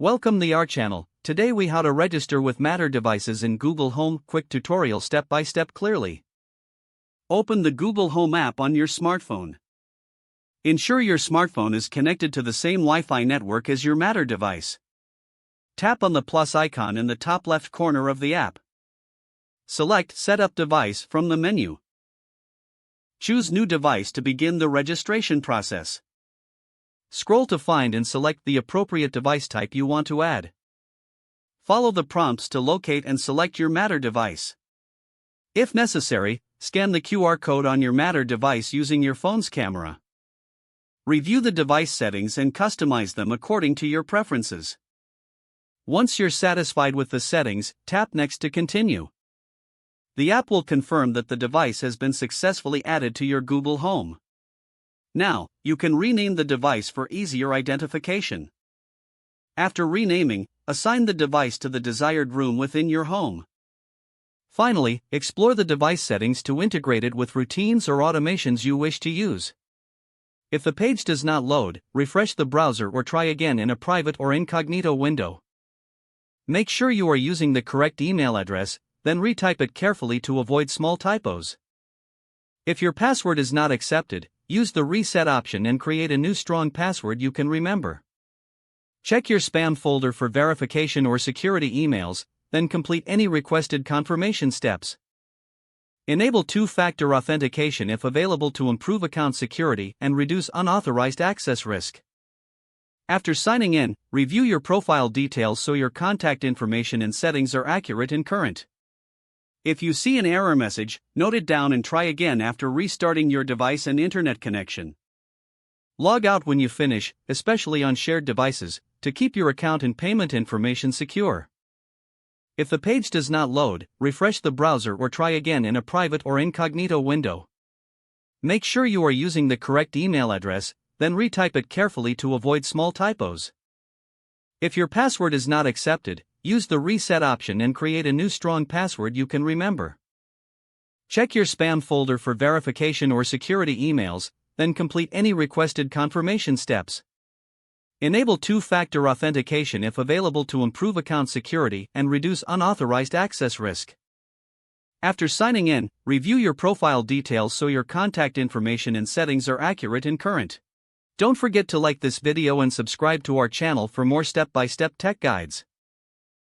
Welcome to our channel. Today we how to register with Matter devices in Google Home. Quick tutorial step by step clearly. Open the Google Home app on your smartphone. Ensure your smartphone is connected to the same Wi-Fi network as your Matter device. Tap on the plus icon in the top left corner of the app. Select Set up device from the menu. Choose New Device to begin the registration process. Scroll to find and select the appropriate device type you want to add. Follow the prompts to locate and select your Matter device. If necessary, scan the QR code on your Matter device using your phone's camera. Review the device settings and customize them according to your preferences. Once you're satisfied with the settings, tap Next to continue. The app will confirm that the device has been successfully added to your Google Home. Now, you can rename the device for easier identification. After renaming, assign the device to the desired room within your home. Finally, explore the device settings to integrate it with routines or automations you wish to use. If the page does not load, refresh the browser or try again in a private or incognito window. Make sure you are using the correct email address, then retype it carefully to avoid small typos. If your password is not accepted, use the reset option and create a new strong password you can remember. Check your spam folder for verification or security emails, then complete any requested confirmation steps. Enable two-factor authentication if available to improve account security and reduce unauthorized access risk. After signing in, review your profile details so your contact information and settings are accurate and current. If you see an error message, note it down and try again after restarting your device and internet connection. Log out when you finish, especially on shared devices, to keep your account and payment information secure. If the page does not load, refresh the browser or try again in a private or incognito window. Make sure you are using the correct email address, then retype it carefully to avoid small typos. If your password is not accepted, use the reset option and create a new strong password you can remember. Check your spam folder for verification or security emails, then complete any requested confirmation steps. Enable two-factor authentication if available to improve account security and reduce unauthorized access risk. After signing in, review your profile details so your contact information and settings are accurate and current. Don't forget to like this video and subscribe to our channel for more step-by-step tech guides.